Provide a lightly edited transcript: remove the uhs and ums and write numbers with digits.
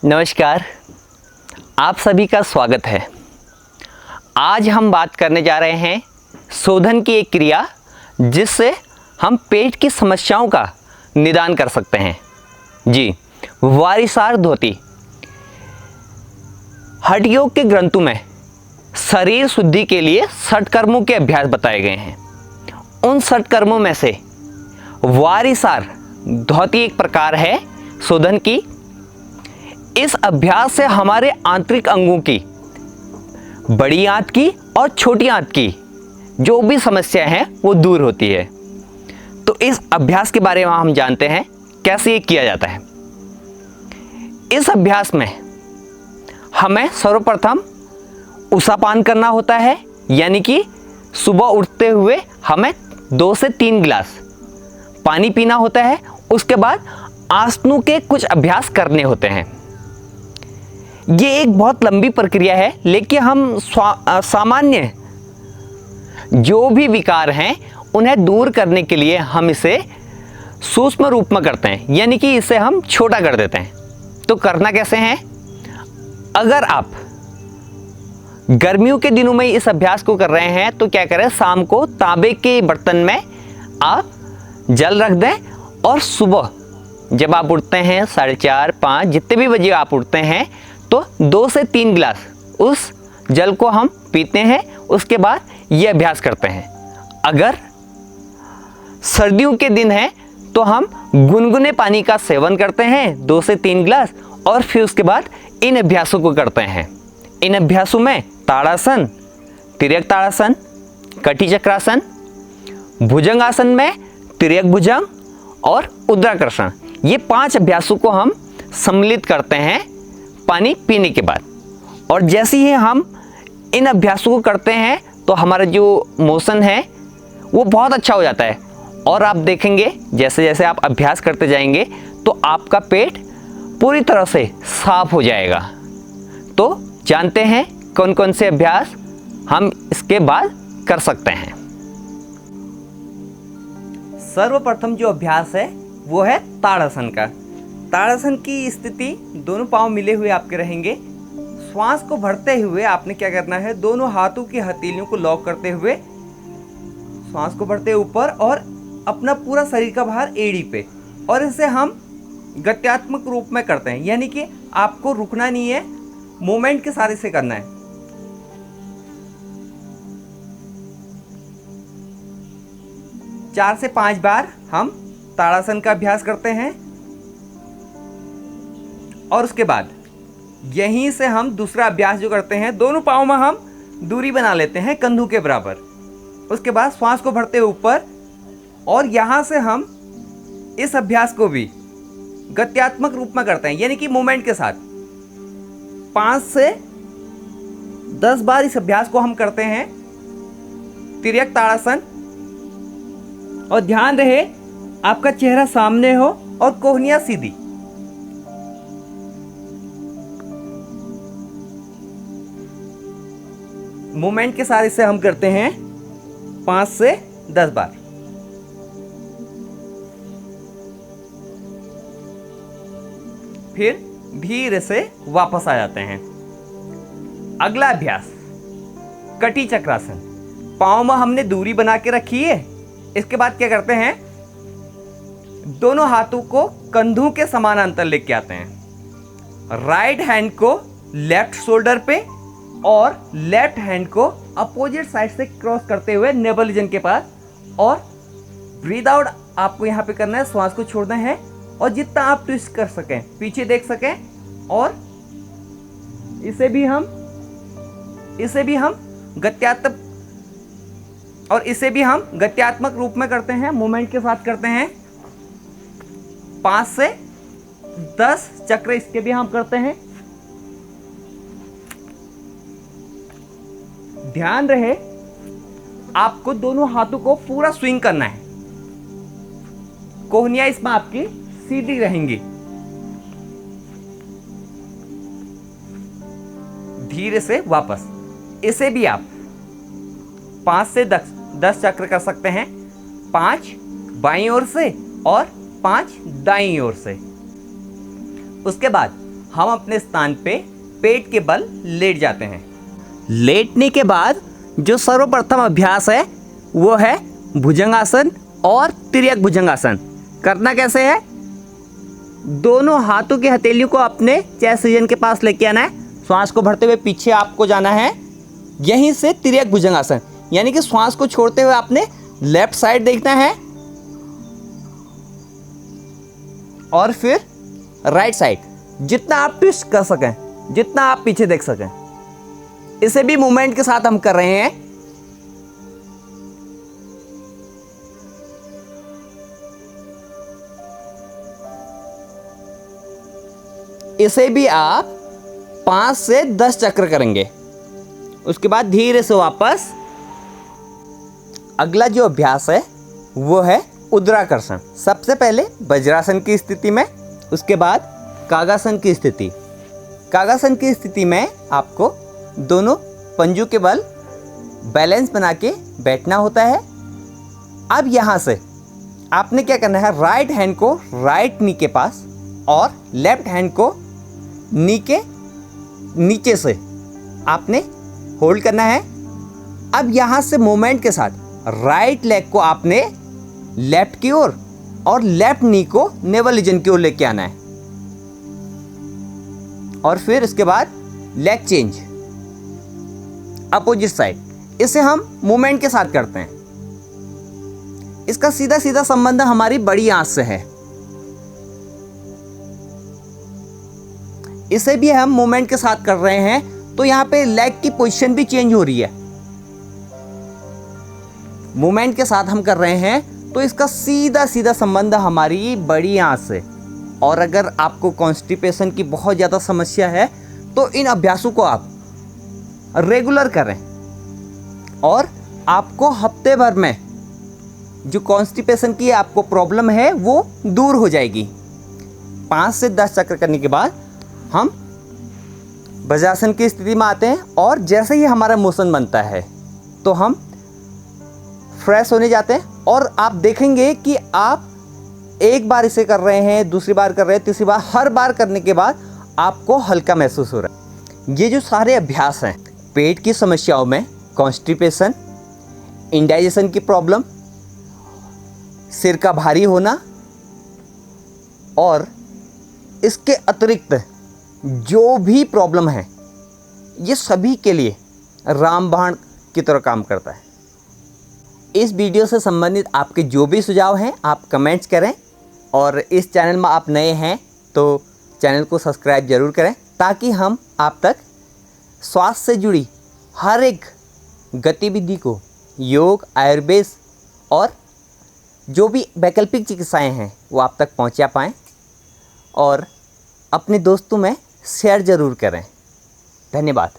नमस्कार, आप सभी का स्वागत है। आज हम बात करने जा रहे हैं शोधन की एक क्रिया जिससे हम पेट की समस्याओं का निदान कर सकते हैं। जी, वारिसार धोती। हठ योग के ग्रंथों में शरीर शुद्धि के लिए षटकर्मों के अभ्यास बताए गए हैं। उन षटकर्मों में से वारिसार धोती एक प्रकार है शोधन की। इस अभ्यास से हमारे आंतरिक अंगों की, बड़ी आंत की और छोटी आंत की जो भी समस्या है वो दूर होती है। तो इस अभ्यास के बारे में हम जानते हैं कैसे ये किया जाता है। इस अभ्यास में हमें सर्वप्रथम उषापान करना होता है, यानी कि सुबह उठते हुए हमें 2 से 3 गिलास पानी पीना होता है। उसके बाद आसनों के कुछ अभ्यास करने होते हैं। ये एक बहुत लंबी प्रक्रिया है, लेकिन हम सामान्य जो भी विकार हैं उन्हें दूर करने के लिए हम इसे सूक्ष्म रूप में करते हैं, यानी कि इसे हम छोटा कर देते हैं। तो करना कैसे है? अगर आप गर्मियों के दिनों में इस अभ्यास को कर रहे हैं तो क्या करें, शाम को तांबे के बर्तन में आप जल रख दें और सुबह जब आप उठते हैं 4:30 5 जितने भी बजे आप उठते हैं तो 2 से 3 गिलास उस जल को हम पीते हैं। उसके बाद ये अभ्यास करते हैं। अगर सर्दियों के दिन हैं तो हम गुनगुने पानी का सेवन करते हैं 2 से 3 गिलास, और फिर उसके बाद इन अभ्यासों को करते हैं। इन अभ्यासों में ताड़ासन, तिर्यक ताड़ासन, कटी चक्रासन, भुजंगासन में तिर्यक भुजंग और उद्राकर्षण, ये 5 अभ्यासों को हम सम्मिलित करते हैं पानी पीने के बाद। और जैसे ही हम इन अभ्यासों को करते हैं तो हमारा जो मोशन है वो बहुत अच्छा हो जाता है। और आप देखेंगे जैसे जैसे आप अभ्यास करते जाएंगे तो आपका पेट पूरी तरह से साफ हो जाएगा। तो जानते हैं कौन कौन से अभ्यास हम इसके बाद कर सकते हैं। सर्वप्रथम जो अभ्यास है वो है ताड़ासन का। ताड़ासन की स्थिति दोनों पांव मिले हुए आपके रहेंगे। श्वास को भरते हुए आपने क्या करना है, दोनों हाथों की हथेलियों को लॉक करते हुए श्वास को भरते ऊपर और अपना पूरा शरीर का भार एड़ी पे, और इसे हम गत्यात्मक रूप में करते हैं, यानी कि आपको रुकना नहीं है, मूवमेंट के साथ इसे करना है। चार से 5 बार हम ताड़ासन का अभ्यास करते हैं। और उसके बाद यहीं से हम दूसरा अभ्यास जो करते हैं, दोनों पाँव में हम दूरी बना लेते हैं कंधों के बराबर। उसके बाद श्वास को भरते ऊपर, और यहाँ से हम इस अभ्यास को भी गत्यात्मक रूप में करते हैं, यानी कि मूवमेंट के साथ 5 से 10 बार इस अभ्यास को हम करते हैं, तिर्यक ताड़ासन। और ध्यान रहे आपका चेहरा सामने हो और कोहनियां सीधी। मूवमेंट के साथ इसे हम करते हैं 5 से 10 बार। फिर धीरे से वापस आ जाते हैं। अगला अभ्यास कटी चक्रासन। पाँव में हमने दूरी बना के रखी है। इसके बाद क्या करते हैं, दोनों हाथों को कंधों के समानांतर लेके आते हैं। राइट हैंड को लेफ्ट शोल्डर पे और लेफ्ट हैंड को अपोजिट साइड से क्रॉस करते हुए नेवल रीजन के पास, और ब्रीद आउट आपको यहाँ पे करना है, श्वास को छोड़ना है, और जितना आप ट्विस्ट कर सकें, पीछे देख सकें। और इसे भी हम गत्यात्मक रूप में करते हैं, मूवमेंट के साथ करते हैं। 5 से 10 चक्र इसके भी हम करते हैं। ध्यान रहे आपको दोनों हाथों को पूरा स्विंग करना है। कोहनियां इसमें आपकी सीधी रहेंगी। धीरे से वापस। इसे भी आप 5 से 10 चक्र कर सकते हैं। 5 बाईं ओर से और 5 दाईं ओर से। उसके बाद हम अपने स्थान पे पेट के बल लेट जाते हैं। लेटने के बाद जो सर्वप्रथम अभ्यास है वो है भुजंगासन और तिर्यक भुजंगासन। करना कैसे है? दोनों हाथों की हथेलियों को अपने चेस्ट रीजन के पास लेके आना है। श्वास को भरते हुए पीछे आपको जाना है, यहीं से तिर्यक भुजंगासन, यानी कि श्वास को छोड़ते हुए आपने लेफ्ट साइड देखना है और फिर राइट साइड। जितना आप ट्विस्ट कर सकें, जितना आप पीछे देख सकें, इसे भी मूवमेंट के साथ हम कर रहे हैं। इसे भी आप 5 से 10 चक्र करेंगे। उसके बाद धीरे से वापस। अगला जो अभ्यास है वो है उद्राकर्षण। सबसे पहले वज्रासन की स्थिति में, उसके बाद कागासन की स्थिति। कागासन की स्थिति में आपको दोनों पंजों के बल बैलेंस बना के बैठना होता है। अब यहाँ से आपने क्या करना है, राइट हैंड को राइट नी के पास और लेफ्ट हैंड को नी के नीचे से आपने होल्ड करना है। अब यहाँ से मूवमेंट के साथ राइट लेग को आपने लेफ्ट की ओर और लेफ्ट नी को नेवल रीजन की ओर लेके आना है। और फिर इसके बाद लेग चेंज अपोजिट साइड। इसे हम मूवमेंट के साथ करते हैं। इसका सीधा सीधा संबंध हमारी बड़ी आंत से है। इसे भी हम मूवमेंट के साथ कर रहे हैं, तो यहां पे लेग की पोजीशन भी चेंज हो रही है। मूवमेंट के साथ हम कर रहे हैं तो इसका सीधा सीधा संबंध हमारी बड़ी आंत से। और अगर आपको कॉन्स्टिपेशन की बहुत ज़्यादा समस्या है तो इन अभ्यासों को आप रेगुलर करें और आपको हफ्ते भर में जो कॉन्स्टिपेशन की आपको प्रॉब्लम है वो दूर हो जाएगी। 5 से 10 चक्र करने के बाद हम वज्रासन की स्थिति में आते हैं और जैसे ही हमारा मोशन बनता है तो हम फ्रेश होने जाते हैं। और आप देखेंगे कि आप एक बार इसे कर रहे हैं, दूसरी बार कर रहे हैं, तीसरी बार, हर बार करने के बाद आपको हल्का महसूस हो रहा है। ये जो सारे अभ्यास हैं पेट की समस्याओं में, कॉन्स्टिपेशन, इंडाइजेशन की प्रॉब्लम, सिर का भारी होना और इसके अतिरिक्त जो भी प्रॉब्लम है, ये सभी के लिए रामबाण की तरह काम करता है। इस वीडियो से संबंधित आपके जो भी सुझाव हैं आप कमेंट्स करें और इस चैनल में आप नए हैं तो चैनल को सब्सक्राइब ज़रूर करें ताकि हम आप तक स्वास्थ्य से जुड़ी हर एक गतिविधि को, योग, आयुर्वेद और जो भी वैकल्पिक चिकित्साएं हैं वो आप तक पहुंचा पाएँ। और अपने दोस्तों में शेयर ज़रूर करें। धन्यवाद।